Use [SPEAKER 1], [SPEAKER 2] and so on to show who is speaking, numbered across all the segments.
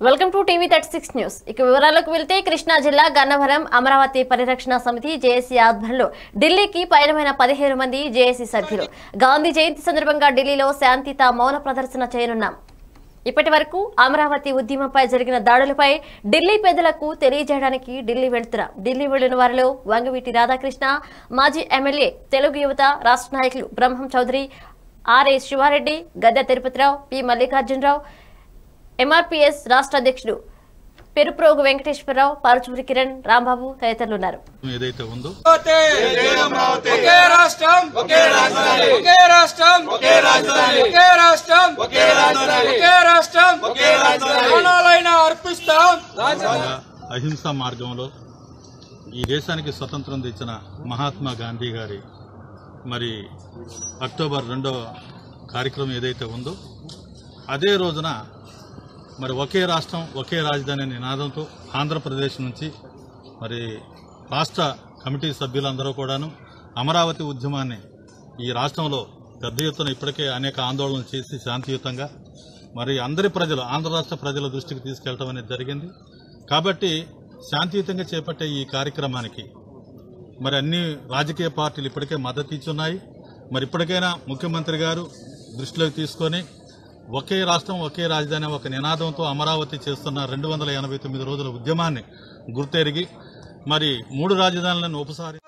[SPEAKER 1] Welcome to TV 36 news. ఇక వివరాలకు వెళ్తే కృష్ణా జిల్లా గన్నవరం అమరావతి పరిరక్షణ సమితి జేఏసీ ఆధ్వర్యంలో ఢిల్లీకి పయనమైన 17 మంది జేఏసీ సభ్యులు గాంధీ జయంతి సందర్భంగా ఢిల్లీలో శాంతియుత మౌన ప్రదర్శన చేయనున్నాం. ఇప్పటి వరకు అమరావతి ఉద్యమంపై జరిగిన దాడులపై ఢిల్లీ పెద్దలకు తెలియజేయడానికి ఢిల్లీ వెళ్తున్నాం. ఢిల్లీ వెళ్లిన వారిలో వంగవీటి రాధాకృష్ణ, మాజీ ఎమ్మెల్యే, తెలుగు యువత రాష్ట్ర నాయకులు బ్రహ్మం చౌదరి, ఆర్ఏ శివారెడ్డి, గద్దె తిరుపతిరావు, పి మల్లికార్జునరావు, ఎంఆర్పీఎస్ రాష్ట్ర అధ్యక్షుడు పెరుప్రోగు వెంకటేశ్వరరావు, పరుచూరి కిరణ్, రాంబాబు తదితరులు ఉన్నారు.
[SPEAKER 2] ఏదైతే ఉందో అహింసా మార్గంలో ఈ దేశానికి స్వతంత్రం తెచ్చిన మహాత్మా గాంధీ గారి మరి అక్టోబర్ 2వ కార్యక్రమం ఏదైతే ఉందో అదే రోజున మరి ఒకే రాష్ట్రం ఒకే రాజధాని నినాదంతో ఆంధ్రప్రదేశ్ నుంచి మరి రాష్ట్ర కమిటీ సభ్యులందరూ కూడాను అమరావతి ఉద్యమాన్ని ఈ రాష్ట్రంలో పెద్ద ఎత్తున ఇప్పటికే అనేక ఆందోళనలు చేసి శాంతియుతంగా మరి అందరి ప్రజలు ఆంధ్ర రాష్ట్ర ప్రజల దృష్టికి తీసుకెళ్లడం అనేది జరిగింది. కాబట్టి శాంతియుతంగా చేపట్టే ఈ కార్యక్రమానికి మరి అన్ని రాజకీయ పార్టీలు ఇప్పటికే మద్దతు ఇచ్చున్నాయి. మరి ఇప్పటికైనా ముఖ్యమంత్రి గారు దృష్టిలోకి తీసుకొని ఒకే రాష్ట్రం ఒకే రాజధాని ఒక నినాదంతో అమరావతి చేస్తున్న 289 రోజుల ఉద్యమాన్ని గుర్తెరిగి మరి 3 రాజధానులను ఒకసారి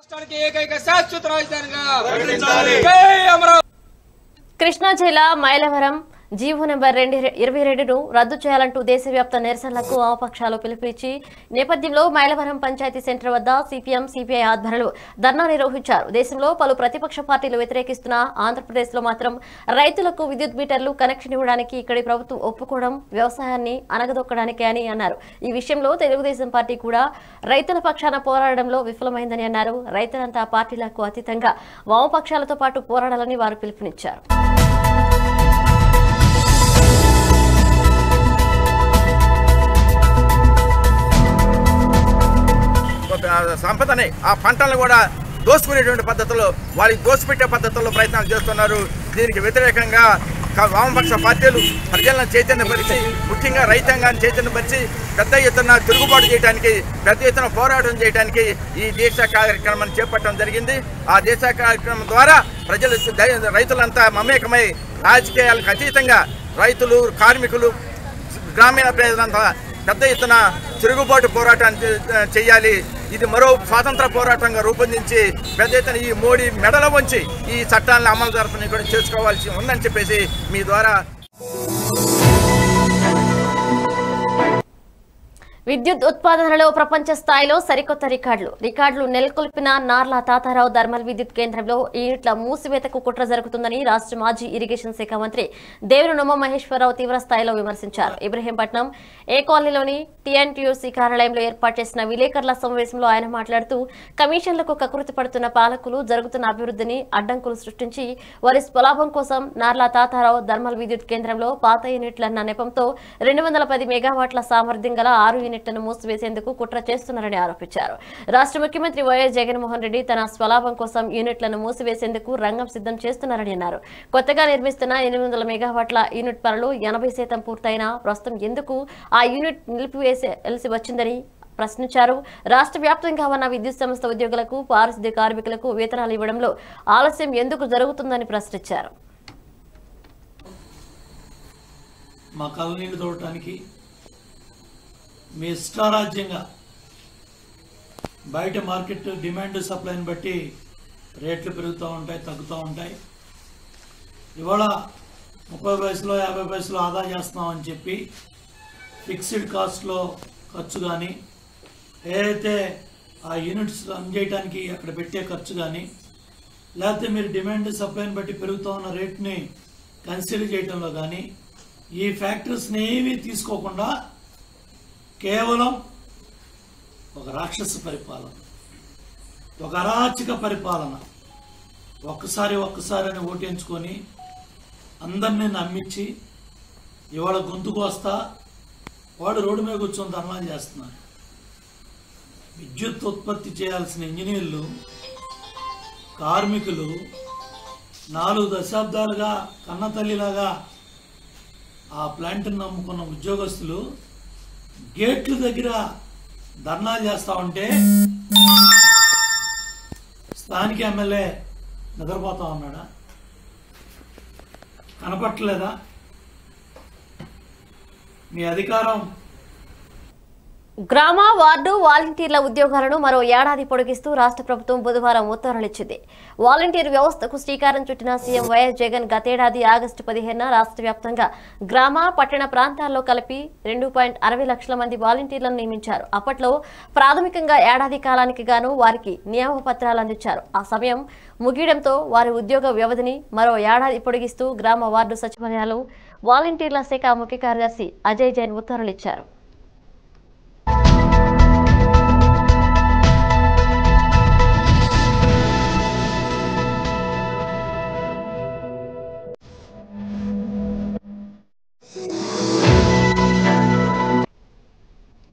[SPEAKER 1] కృష్ణా జిల్లా మైలవరం జీవో నెంబర్ 22ను రద్దు చేయాలంటూ దేశవ్యాప్త నిరసనలకు వామపక్షాలు పిలుపునిచ్చి నేపథ్యంలో మైలవరం పంచాయతీ సెంటర్ వద్ద సిపిఎం సిపిఐ ఆధ్వర్యంలో ధర్నా నిర్వహించారు. దేశంలో పలు ప్రతిపక్ష పార్టీలు వ్యతిరేకిస్తున్న ఆంధ్రప్రదేశ్లో మాత్రం రైతులకు విద్యుత్ మీటర్లు కనెక్షన్ ఇవ్వడానికి ఇక్కడి ప్రభుత్వం ఒప్పుకోవడం వ్యవసాయాన్ని అనగదొక్కడానికే అని అన్నారు. ఈ విషయంలో తెలుగుదేశం పార్టీ కూడా రైతుల పక్షాన పోరాడడంలో విఫలమైందని అన్నారు. రైతులంతా పార్టీలకు అతీతంగా వామపక్షాలతో పాటు పోరాడాలని వారు పిలుపునిచ్చారు.
[SPEAKER 3] సంపదని ఆ పంటలను కూడా దోసుకునేటువంటి పద్ధతుల్లో వాళ్ళకి దోసిపెట్టే పద్ధతుల్లో ప్రయత్నాలు చేస్తున్నారు. దీనికి వ్యతిరేకంగా వామపక్ష పార్టీలు ప్రజలను చైతన్యపరిచి ముఖ్యంగా రైతాంగాన్ని చైతన్యపరిచి పెద్ద ఎత్తున తిరుగుబాటు చేయడానికి పెద్ద ఎత్తున పోరాటం చేయడానికి ఈ దీక్ష కార్యక్రమాన్ని చేపట్టడం జరిగింది. ఆ దీక్ష కార్యక్రమం ద్వారా రైతులంతా మమేకమై రాజకీయాలకు అతీతంగా రైతులు, కార్మికులు, గ్రామీణ ప్రజలంతా పెద్ద ఎత్తున తిరుగుబాటు పోరాటాన్ని చేయాలి. ఇది మరో స్వాతంత్ర పోరాటంగా రూపొందించి పెద్ద ఎత్తున ఈ మోడీ మెడల వంచి ఈ చట్టాలను అమలు జరపని కూడా చేసుకోవాల్సి ఉందని చెప్పేసి మీ ద్వారా
[SPEAKER 1] విద్యుత్ ఉత్పాదనలో ప్రపంచ స్థాయిలో సరికొత్త రికార్డులు నెలకొల్పిన నార్ల తాతారావు థర్మల్ విద్యుత్ కేంద్రంలో యూనిట్ల మూసివేతకు కుట్ర జరుగుతుందని రాష్ట్ర మాజీ ఇరిగేషన్ శాఖ మంత్రి దేవినేని ఉమా మహేశ్వరరావు తీవ్ర స్థాయిలో విమర్శించారు. ఇబ్రహీంపట్నం ఏ కాలనీలోని టీఎన్టీయూసీ కార్యాలయంలో ఏర్పాటు చేసిన విలేకరుల సమావేశంలో ఆయన మాట్లాడుతూ కమిషన్లకు కకృతి పడుతున్న పాలకులు జరుగుతున్న అభివృద్ధిని అడ్డంకులు సృష్టించి వారి స్వలాభం కోసం నార్ల తాతారావు థర్మల్ విద్యుత్ కేంద్రంలో పాత యూనిట్లన్న నెపంతో 210 మెగావాట్ల సామర్థ్యం గల 6 యూనిట్లను మూసివేసేందుకు కుట్ర చేస్తున్నారని ఆరోపించారు. రాష్ట్ర ముఖ్యమంత్రి వైఎస్ జగన్మోహన్ రెడ్డి తన స్వలాభం కోసం యూనిట్లను మూసివేసేందుకు రంగం సిద్ధం చేస్తున్నారని అన్నారు. కొత్తగా నిర్మిస్తున్న 800 మెగావాట్ల యూనిట్ పనులు 80% పూర్తయినా ప్రస్తుతం ఎందుకు ఆ యూనిట్ నిలిపివేయాల్సి వచ్చిందని ప్రశ్నించారు. రాష్ట్ర వ్యాప్తంగా ఉన్న విద్యుత్ సంస్థ ఉద్యోగులకు, పారిశుద్ధ్య కార్మికులకు వేతనాలు ఇవ్వడంలో ఆలస్యం ఎందుకు జరుగుతుందని ప్రశ్నించారు.
[SPEAKER 4] మా కాలనీలు తోడటానికి మీ ఇష్టారాజ్యంగా బయట మార్కెట్ డిమాండ్ సప్లైని బట్టి రేట్లు పెరుగుతూ ఉంటాయి, తగ్గుతూ ఉంటాయి. ఇవాళ 30 పైసలు 50 పైసలు ఆదా చేస్తున్నామని చెప్పి ఫిక్స్డ్ కాస్ట్లో ఖర్చు కానీ ఏదైతే ఆ యూనిట్స్ రన్ చేయడానికి అక్కడ పెట్టే ఖర్చు కానీ లేకపోతే మీరు డిమాండ్ సప్లైని బట్టి పెరుగుతూ ఉన్న రేట్ని కన్సిడర్ చేయడంలో కానీ ఈ ఫ్యాక్టర్స్ని ఏమీ తీసుకోకుండా కేవలం ఒక రాక్షస పరిపాలన, ఒక అరాచక పరిపాలన, ఒక్కసారి అని ఓటేయించుకొని అందరినీ నమ్మించి ఇవాళ గొంతుకు వస్తా వాడు రోడ్డు మీద కూర్చొని ధర్నాలు చేస్తున్నారు. విద్యుత్ ఉత్పత్తి చేయాల్సిన ఇంజనీర్లు, కార్మికులు 4 దశాబ్దాలుగా కన్నతల్లిలాగా ఆ ప్లాంట్ని నమ్ముకున్న ఉద్యోగస్తులు గేట్ల దగ్గర ధర్నాలు చేస్తా ఉంటే స్థానిక ఎమ్మెల్యే నిద్రపోతా ఉన్నాడా? కనపట్టలేదా? మీ అధికారం.
[SPEAKER 1] గ్రామ వార్డు వాలంటీర్ల ఉద్యోగాలను మరో ఏడాది పొడిగిస్తూ రాష్ట్ర ప్రభుత్వం బుధవారం ఉత్తర్వులిచ్చింది. వాలంటీర్ వ్యవస్థకు శ్రీకారం చుట్టిన సీఎం వైఎస్ జగన్ గతేడాది ఆగస్టు 15న రాష్ట్ర వ్యాప్తంగా గ్రామ పట్టణ ప్రాంతాల్లో కలిపి 2.60 లక్షల మంది వాలంటీర్లను నియమించారు. అప్పట్లో ప్రాథమికంగా ఏడాది కాలానికి గాను వారికి నియామక పత్రాలు అందించారు. ఆ సమయం ముగియడంతో వారి ఉద్యోగ వ్యవధిని మరో ఏడాది పొడిగిస్తూ గ్రామ వార్డు సచివాలయాలు వాలంటీర్ల శాఖ ముఖ్య కార్యదర్శి అజయ్ జైన్ ఉత్తర్వులిచ్చారు.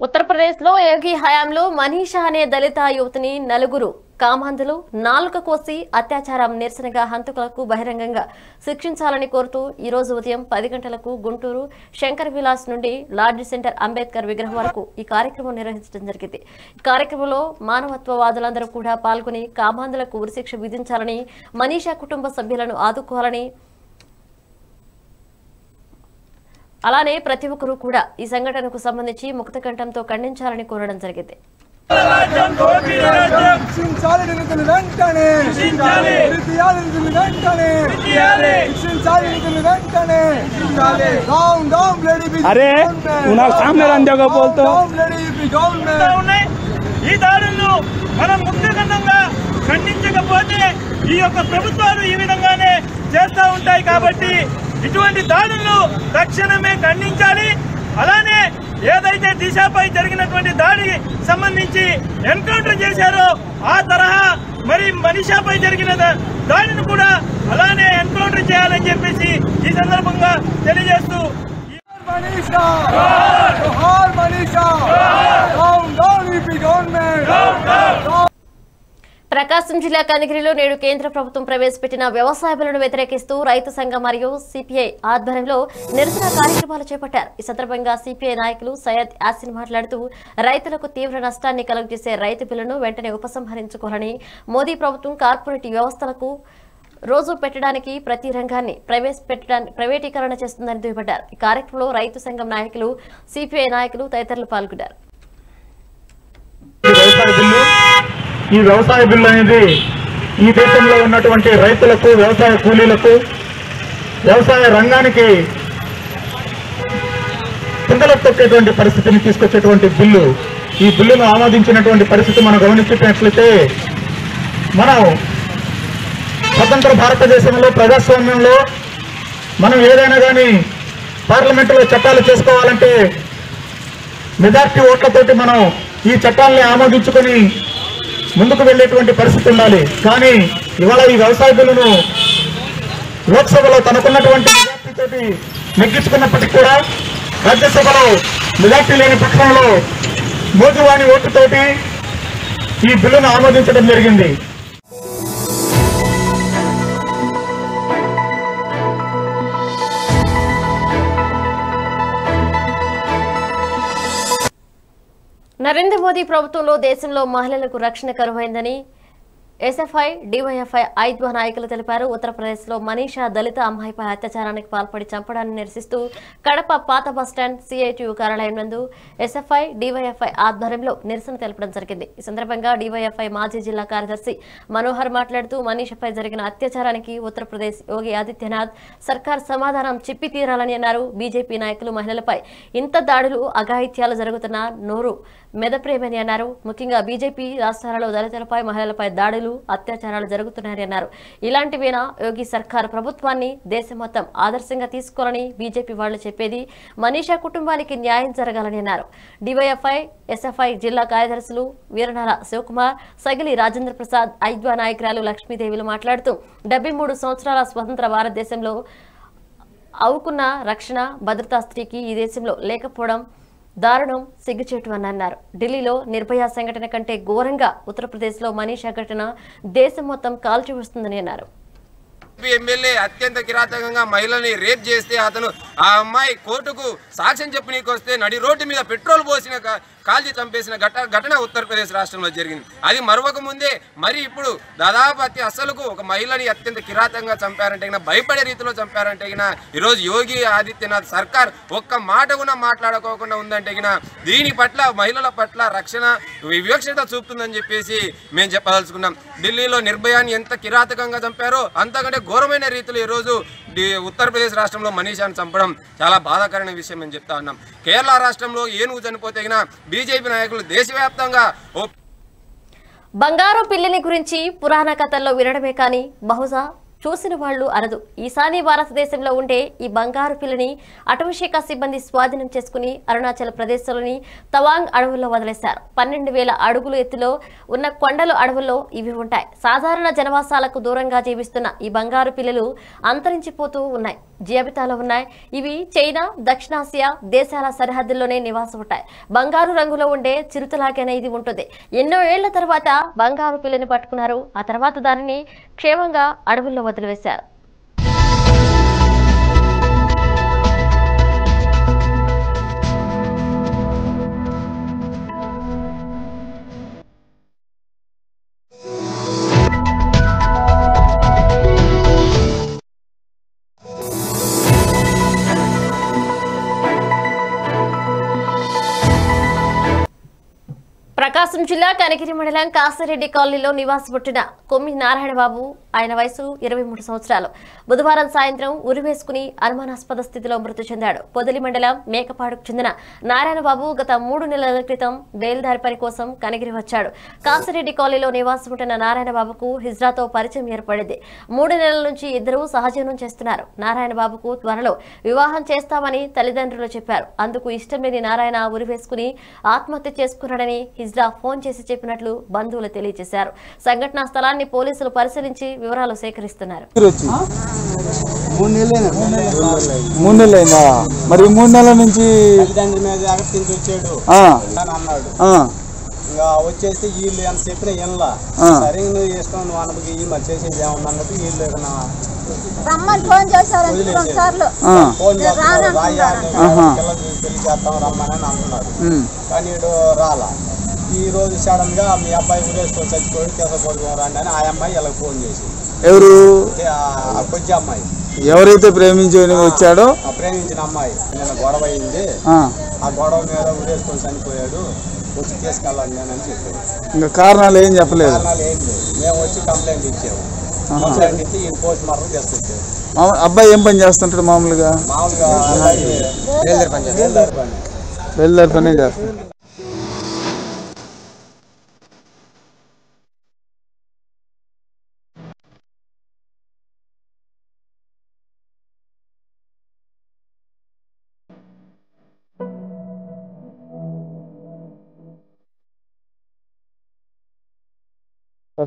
[SPEAKER 1] ఉత్తరప్రదేశ్లో యోగి హయాంలో మనీషా అనే దళిత యువతిని నలుగురు కామాంధులు నాలుక కోసి అత్యాచారం నిరసనగా హంతకులకు బహిరంగంగా శిక్షించాలని కోరుతూ ఈ రోజు ఉదయం 10 గంటలకు గుంటూరు శంకర్ విలాస్ నుండి లార్డ్ సెంటర్ అంబేద్కర్ విగ్రహం వరకు ఈ కార్యక్రమం నిర్వహించడం జరిగింది. ఈ కార్యక్రమంలో మానవత్వవాదులందరూ కూడా పాల్గొని కామాంధులకు ఉరిశిక్ష విధించాలని, మనీషా కుటుంబ సభ్యులను ఆదుకోవాలని, అలానే ప్రతి ఒక్కరూ కూడా ఈ సంఘటనకు సంబంధించి ముక్తకంఠంతో ఖండించాలని కోరడం జరిగింది.
[SPEAKER 5] ఈ దాడులను మనం ముక్తకంఠంగా ఖండించకపోతే ఈ యొక్క ప్రభుత్వాలు ఈ విధంగానే చేస్తూ ఉంటాయి. కాబట్టి ఇటువంటి దాడులను తక్షణమే ఖండించాలి. అలానే ఏదైతే దిశపై జరిగినటువంటి దాడికి సంబంధించి ఎన్కౌంటర్ చేశారో ఆ తరహా మరి మనీషాపై జరిగిన దాడిని కూడా అలానే ఎన్కౌంటర్ చేయాలని చెప్పేసి ఈ సందర్భంగా తెలియజేస్తూ
[SPEAKER 1] ప్రకాశం జిల్లా కనిగిరిలో నేడు కేంద్ర ప్రభుత్వం ప్రవేశపెట్టిన వ్యవసాయ బిల్లును వ్యతిరేకిస్తూ రైతు సంఘం మరియు సిపిఐ ఆధ్వర్యంలో నిరసన కార్యక్రమాలు చేపట్టారు. ఈ సందర్భంగా సిపిఐ నాయకులు సయ్యద్ యాసిన్ మాట్లాడుతూ రైతులకు తీవ్ర నష్టాన్ని కలుగజేసే రైతు బిల్లును వెంటనే ఉపసంహరించుకోవాలని, మోదీ ప్రభుత్వం కార్పొరేట్ వ్యవస్థలకు రోజు పెట్టడానికి ప్రతి రంగాన్ని ప్రైవేటీకరణ చేస్తుందని దుయ్యబడ్డారు. ఈ కార్యక్రమంలో రైతు సంఘం నాయకులు, సిపిఐ నాయకులు తదితరులు పాల్గొన్నారు.
[SPEAKER 6] ఈ వ్యవసాయ బిల్లు అనేది ఈ దేశంలో ఉన్నటువంటి రైతులకు, వ్యవసాయ కూలీలకు, వ్యవసాయ రంగానికి పిందలకు తొక్కేటువంటి పరిస్థితిని తీసుకొచ్చేటువంటి బిల్లు. ఈ బిల్లును ఆమోదించినటువంటి పరిస్థితి మనం గమనించినట్లయితే మనం స్వతంత్ర భారతదేశంలో ప్రజాస్వామ్యంలో మనం ఏదైనా కానీ పార్లమెంటులో చట్టాలు చేసుకోవాలంటే మెజార్టీ ఓట్లతోటి మనం ఈ చట్టాలని ఆమోదించుకొని ముందుకు వెళ్లేటువంటి పరిస్థితి ఉండాలి. కానీ ఇవాళ ఈ వ్యవసాయ బిల్లును లోక్సభలో తనకున్నటువంటి మెజార్టీతోటి నెగ్గించుకున్నప్పటికీ కూడా రాజ్యసభలో మెజార్టీ లేని పక్షంలో మోజువాణి ఓటుతోటి ఈ బిల్లును ఆమోదించడం జరిగింది.
[SPEAKER 1] నరేంద్ర మోదీ ప్రభుత్వంలో దేశంలో మహిళలకు రక్షణ కరువైందని ఎస్ఎఫ్ఐ, డివైఎఫ్ఐ ఐద్వా నాయకులు తెలిపారు. ఉత్తరప్రదేశ్లో మనీషా దళిత అమ్మాయిపై అత్యాచారానికి పాల్పడి చంపడాన్ని నిరసిస్తూ కడప పాత బస్టాండ్ సిఐటియు కార్యాలయం నందు ఎస్ఎఫ్ఐ, డివైఎఫ్ఐ ఆధ్వర్యంలో నిరసన తెలపడం జరిగింది. ఈ సందర్భంగా డివైఎఫ్ఐ మాజీ జిల్లా కార్యదర్శి మనోహర్ మాట్లాడుతూ మనీషాపై జరిగిన అత్యాచారానికి ఉత్తరప్రదేశ్ యోగి ఆదిత్యనాథ్ సర్కార్ సమాధానం చెప్పి తీరాలని అన్నారు. బీజేపీ నాయకులు మహిళలపై ఇంత దాడులు, అఘాయిత్యాలు జరుగుతున్న నోరు మెదప్రేమని అన్నారు. ముఖ్యంగా బీజేపీ రాష్ట్రాలలో దళితులపై, మహిళలపై దాడులు, అత్యాచారాలు జరుగుతున్నాయని అన్నారు. ఇలాంటివేనా యోగి సర్కార్ ప్రభుత్వాన్ని దేశం మొత్తం ఆదర్శంగా తీసుకోవాలని బీజేపీ వాళ్లు చెప్పేది? మనీషా కుటుంబానికి న్యాయం జరగాలని అన్నారు. డివైఎఫ్ఐ, ఎస్ఎఫ్ఐ జిల్లా కార్యదర్శులు వీరనాల శివకుమార్, సగిలి రాజేంద్ర ప్రసాద్, ఐద్వా నాయకురాలు లక్ష్మీదేవిలు మాట్లాడుతూ 73 సంవత్సరాల స్వతంత్ర భారతదేశంలో అవుకున్న రక్షణ, భద్రతా స్త్రీకి ఈ దేశంలో లేకపోవడం దారుణం, సిగ్గుచేటు అని అన్నారు. ఢిల్లీలో నిర్భయ సంఘటన కంటే ఘోరంగా ఉత్తరప్రదేశ్లో మనీషా ఘటన దేశం మొత్తం కాల్చివేస్తుందని అన్నారు.
[SPEAKER 7] ఎమ్మెల్యే అత్యంత కిరాతకంగా మహిళని రేప్ చేస్తే అతను ఆ అమ్మాయి కోర్టుకు సాక్ష్యం చెప్పనీకి వస్తే నడి రోడ్డు మీద పెట్రోల్ పోసిన కాల్చి చంపేసిన ఘటన ఉత్తరప్రదేశ్ రాష్ట్రంలో జరిగింది. అది మరొక ముందే మరి ఇప్పుడు దాదాపు అసలుకు ఒక మహిళని అత్యంత కిరాతంగా చంపారంటే భయపడే రీతిలో చంపారంటే ఈరోజు యోగి ఆదిత్యనాథ్ సర్కార్ ఒక్క మాట కూడా మాట్లాడుకోకుండా ఉందంటే దీని పట్ల మహిళల పట్ల రక్షణ వివక్షత చూపుతుందని చెప్పేసి మేము చెప్పదలుచుకున్నాం. ఢిల్లీలో నిర్భయాన్ని ఎంత కిరాతకంగా చంపారో అంతకంటే ఘోరమైన రీతిలో ఈరోజు ఉత్తరప్రదేశ్ రాష్ట్రంలో మనీషాను చంపడం చాలా బాధాకరమైన విషయం అని చెప్తా ఉన్నాం. కేరళ రాష్ట్రంలో ఏనుగు చనిపోతే బీజేపీ నాయకులు దేశవ్యాప్తంగా
[SPEAKER 1] బంగారు పిల్లిని గురించి పురాణ కథల్లో వినడమే కానీ బహుశా చూసిన వాళ్లు అనదు. ఈశాన్య భారతదేశంలో ఉండే ఈ బంగారు పిల్లని అటవీశాఖ సిబ్బంది స్వాధీనం చేసుకుని అరుణాచల్ ప్రదేశ్లోని తవాంగ్ అడవుల్లో వదిలేశారు. 12,000 అడుగుల ఎత్తులో ఉన్న కొండలు అడవుల్లో ఇవి ఉంటాయి. సాధారణ జనవాసాలకు దూరంగా జీవిస్తున్న ఈ బంగారు పిల్లలు అంతరించిపోతూ ఉన్నాయి. జాబితాలో ఉన్నాయి. ఇవి చైనా, దక్షిణాసియా దేశాల సరిహద్దుల్లోనే నివాసం ఉంటాయి. బంగారు రంగులో ఉండే చిరుతలాగానే ఇది ఉంటుంది. ఎన్నో ఏళ్ల తర్వాత బంగారు పిల్లని పట్టుకున్నారు. ఆ తర్వాత దానిని క్షేమంగా అడవుల్లో వదిలివేశారు. ప్రకాశం జిల్లా కనిగిరి మండలం కాసిరెడ్డి కాలనీలో నివాసపుట్టిన కొమ్మి నారాయణబాబు, ఆయన వయసు 23 సంవత్సరాలు బుధవారం సాయంత్రం ఉరివేసుకుని అనుమానాస్పద స్థితిలో మృతి చెందాడు. పొదిలి మండలం మేకపాడుకు చెందిన నారాయణబాబు గత 3 నెలల క్రితం బయలుదారి పని కోసం కనిగిరి వచ్చాడు. కాసిరెడ్డి కాలనీలో నివాసపుట్టిన నారాయణబాబుకు హిజ్రాతో పరిచయం ఏర్పడింది. 3 నెలల నుంచి ఇద్దరు సహజీవనం చేస్తున్నారు. నారాయణబాబుకు త్వరలో వివాహం చేస్తామని తల్లిదండ్రులు చెప్పారు. అందుకు ఇష్టం లేని నారాయణ ఉరివేసుకుని ఆత్మహత్య చేసుకున్నాడని హిజ్రా ఫోన్ చేసి చెప్పినట్లు బంధువులు తెలియజేశారు. సంఘటనా స్థలాన్ని పోలీసులు పరిశీలించి వివరాలు సేకరిస్తున్నారు.
[SPEAKER 8] 3 నెలలైందా? మరి 3 నెలల నుంచి వచ్చాడు అన్నాడు. ఇంకా వచ్చేస్తే వీళ్ళు ఎంత చెప్పినా ఏమలా సరే నువ్వు వేసుకొని నువ్వు అన్నకి ఈ మరి చేసేది ఏమన్నా అన్నట్టు వీళ్ళు
[SPEAKER 9] రమ్మని ఫోన్ చేశారు.
[SPEAKER 8] ఫోన్ పెళ్లి చేస్తాం రమ్మని అంటున్నారు. కానీ వీడు రాలా. ఈ రోజు సడన్ గా మీ అబ్బాయి ఉరేసుకొని చచ్చిపోయాడు కేసపోయి రండి అని ఆ అమ్మాయి ఇలా ఫోన్ చేసి
[SPEAKER 10] ఎవరు
[SPEAKER 8] కొద్ది అమ్మాయి
[SPEAKER 10] ఎవరైతే ప్రేమించి వచ్చాడో
[SPEAKER 8] ప్రేమించిన అమ్మాయి నేను గొడవ అయింది ఆ గొడవ మీద ఉరేసుకొని చనిపోయాడు వచ్చి తీసుకెళ్ళండి నేను అని చెప్పాడు.
[SPEAKER 10] ఇంకా కారణాలు ఏం చెప్పలేదు.
[SPEAKER 8] కారణాలు ఏం లేదు. మేము వచ్చి కంప్లైంట్ ఇచ్చాము. కంప్లైంట్ ఇచ్చి ఈ పోస్ట్ మార్టం తీసుకొచ్చాము.
[SPEAKER 10] అబ్బాయి ఏం పని చేస్తుంటాడు? మామూలుగా బయలుదేరి పని చేస్తాడు.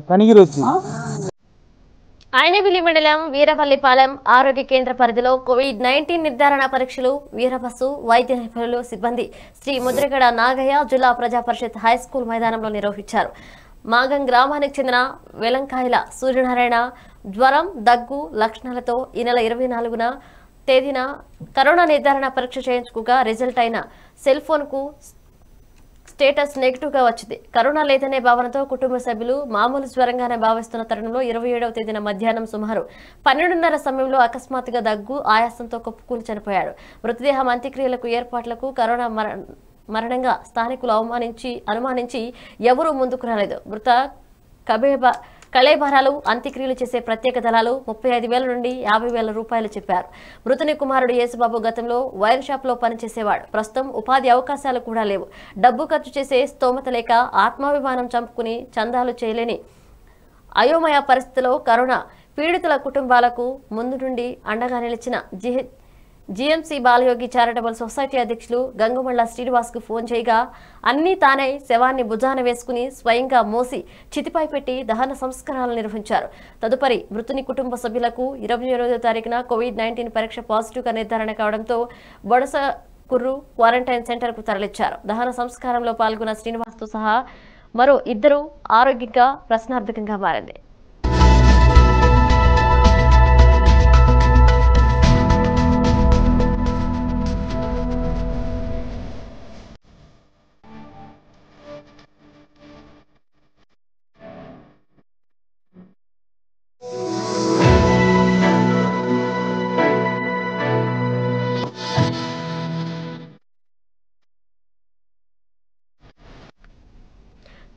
[SPEAKER 10] కనిగిరి వచ్చి
[SPEAKER 1] ఆయనవిల్లి మండలం వీరవల్లిపాలెం ఆరోగ్య కేంద్ర పరిధిలో కోవిడ్-19 నిర్ధారణ పరీక్షలు వీరబస్సు వైద్య నిపుణులు సిబ్బంది శ్రీ ముద్రగడ నాగయ్య జిల్లా ప్రజా పరిషత్ హైస్కూల్ మైదానంలో నిర్వహించారు. మాగం గ్రామానికి చెందిన వెలంకాయల సూర్యనారాయణ జ్వరం, దగ్గు లక్షణాలతో ఈ నెల 24వ తేదీన కరోనా నిర్ధారణ పరీక్ష చేయించుకోగా రిజల్ట్ అయిన సెల్ ఫోన్కు స్టేటస్ నెగిటివ్ గా వచ్చింది. కరోనా లేదనే భావనతో కుటుంబ సభ్యులు మామూలు జ్వరంగానే భావిస్తున్న తరుణంలో 27వ తేదీన మధ్యాహ్నం సుమారు 12:30 సమయంలో అకస్మాత్తుగా దగ్గు, ఆయాసంతో కుప్పకూలి చనిపోయాడు. మృతదేహం అంత్యక్రియలకు ఏర్పాట్లకు కరోనా మరణంగా స్థానికులు అనుమానించి ఎవరూ ముందుకు రాలేదు. మృత కళేబరాలు అంత్యక్రియలు చేసే ప్రత్యేక దళాలు 35,000 నుండి 50,000 రూపాయలు చెప్పారు. మృతుని కుమారుడు యేసుబాబు గతంలో వైన్ షాప్ లో పనిచేసేవాడు. ప్రస్తుతం ఉపాధి అవకాశాలు కూడా లేవు. డబ్బు ఖర్చు చేసే స్తోమత లేక ఆత్మాభిమానం చంపుకుని చందాలు చేయలేని అయోమయ పరిస్థితిలో కరోనా పీడితుల కుటుంబాలకు ముందు నుండి అండగా నిలిచిన జీఎంసీ బాలయోగి చారిటబుల్ సొసైటీ అధ్యక్షులు గంగుమళ్ళ శ్రీనివాస్ కు ఫోన్ చేయగా అన్ని తానే శవాన్ని భుజాన వేసుకుని స్వయంగా మోసి చితిపై పెట్టి దహన సంస్కారాలు నిర్వహించారు. తదుపరి మృతుని కుటుంబ సభ్యులకు 28వ తారీఖున కోవిడ్-19 పరీక్ష పాజిటివ్ గా నిర్ధారణ కావడంతో బొడస కుర్రు క్వారంటైన్ సెంటర్ కు తరలించారు. దహన సంస్కారంలో పాల్గొన్న శ్రీనివాస్ తో సహా మరో 2 ఆరోగ్యంగా ప్రశ్నార్థకంగా మారింది.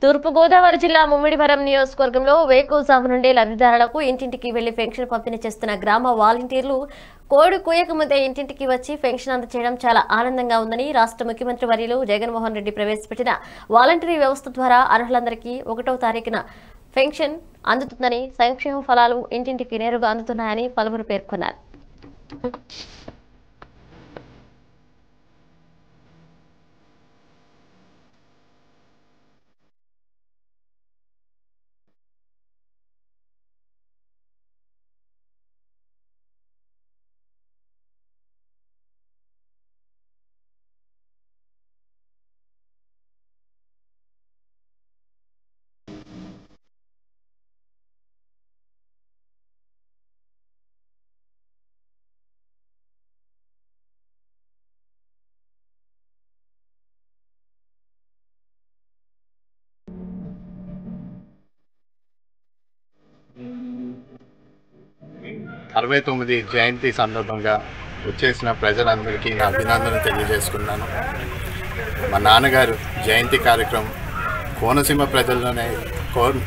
[SPEAKER 1] తూర్పుగోదావరి జిల్లా ముమ్మిడివరం నియోజకవర్గంలో వేకువజాము నుండి లబ్ధిదారులకు ఇంటింటికి వెళ్లి పెన్షన్ పంపిణీ చేస్తున్న గ్రామ వాలంటీర్లు కోడి కూయక ముందే ఇంటింటికి వచ్చి పెన్షన్ అందజేయడం చాలా ఆనందంగా ఉందని రాష్ట్ర ముఖ్యమంత్రి వర్యులు జగన్మోహన్ రెడ్డి ప్రవేశపెట్టిన వాలంటీరీ వ్యవస్థ ద్వారా అర్హులందరికీ 1వ తారీఖున పెన్షన్ అందుతుందని సంక్షేమ ఫలాలు ఇంటింటికి నేరుగా అందుతున్నాయని పలువురు పేర్కొన్నారు.
[SPEAKER 11] అరవై 69 జయంతి సందర్భంగా వచ్చేసిన ప్రజలందరికీ నా అభినందనలు తెలియజేసుకున్నాను. మా నాన్నగారు జయంతి కార్యక్రమం కోనసీమ ప్రజల్లోనే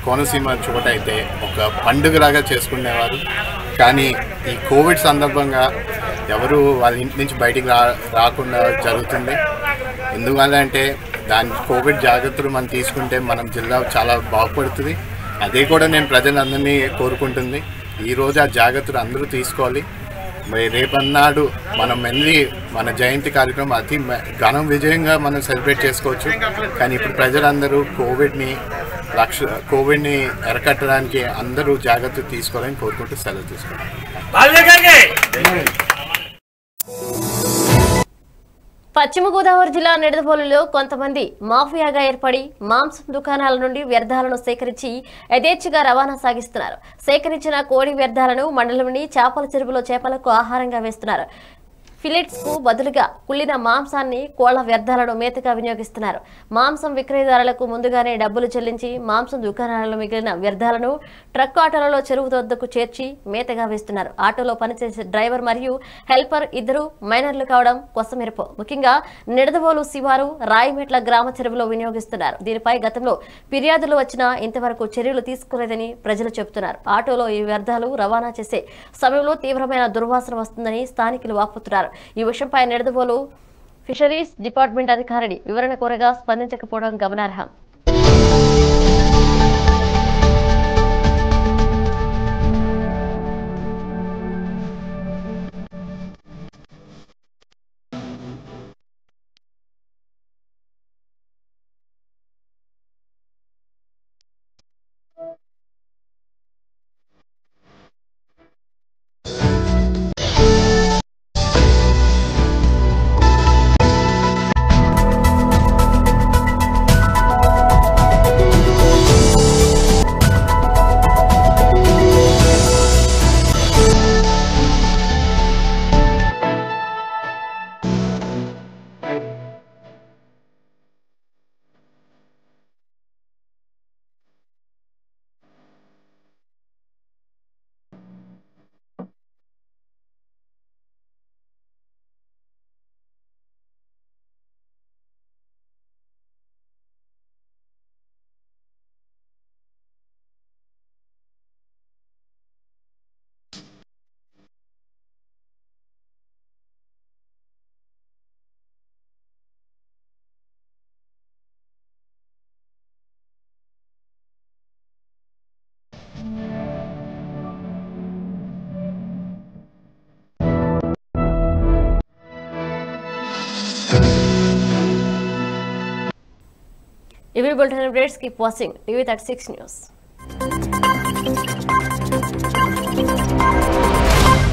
[SPEAKER 11] కోనసీమ చోట అయితే ఒక పండుగలాగా చేసుకునేవారు. కానీ ఈ కోవిడ్ సందర్భంగా ఎవరు వాళ్ళ ఇంటి నుంచి బయటికి రాకుండా జరుగుతుంది. ఎందువల్లంటే దాని కోవిడ్ జాగ్రత్తలు మనం తీసుకుంటే మనం జిల్లా చాలా బాగుపడుతుంది. అదే కూడా నేను ప్రజలందరినీ కోరుకుంటుంది. ఈరోజు ఆ జాగ్రత్తలు అందరూ తీసుకోవాలి. మరి రేపన్నాడు మనం వెళ్ళి మన జయంతి కార్యక్రమం అతి ఘనం విజయంగా మనం సెలబ్రేట్ చేసుకోవచ్చు. కానీ ఇప్పుడు ప్రజలందరూ కోవిడ్ని అరికట్టడానికి అందరూ జాగ్రత్తలు తీసుకోవాలని కోరుకుంటూ సెలవు తీసుకోవాలి.
[SPEAKER 1] పశ్చిమ గోదావరి జిల్లా నిడదవోలులో కొంతమంది మాఫియాగా ఏర్పడి మాంసం దుకాణాల నుండి వ్యర్థాలను సేకరించి యథేచ్ఛగా రవాణా సాగిస్తున్నారు. సేకరించిన కోడి వ్యర్థాలను మండలంలోని చేపల చెరువులో చేపలకు ఆహారంగా వేస్తున్నారు. ఫిలెట్స్ కు బదులుగా కుళ్ళిన మాంసాన్ని కోళ్ల వ్యర్థాలను మేతగా వినియోగిస్తున్నారు. మాంసం విక్రయదారులకు ముందుగానే డబ్బులు చెల్లించి మాంసం దుకాణాలలో మిగిలిన వ్యర్థాలను ట్రక్ ఆటోలలో చెరువు వద్దకు చేర్చి మేతగా వేస్తున్నారు. ఆటోలో పనిచేసే డ్రైవర్ మరియు హెల్పర్ ఇద్దరు మైనర్లు కావడం కొసమెరుపు. ముఖ్యంగా నిడదవోలు శివారు రాయిమెట్ల గ్రామ చెరువులో వినియోగిస్తున్నారు. దీనిపై గతంలో ఫిర్యాదులు వచ్చినా ఇంతవరకు చర్యలు తీసుకోలేదని ప్రజలు చెబుతున్నారు. ఆటోలో ఈ వ్యర్థాలు రవాణా చేసే సమయంలో తీవ్రమైన దుర్వాసన వస్తుందని స్థానికులు వాపోతున్నారు. ఈ విషయంపై నిడదవోలు ఫిషరీస్ డిపార్ట్మెంట్ అధికారిని వివరణ కోరగా స్పందించకపోవడం గమనార్హం. Every bulletin updates keep watching TV 36 News.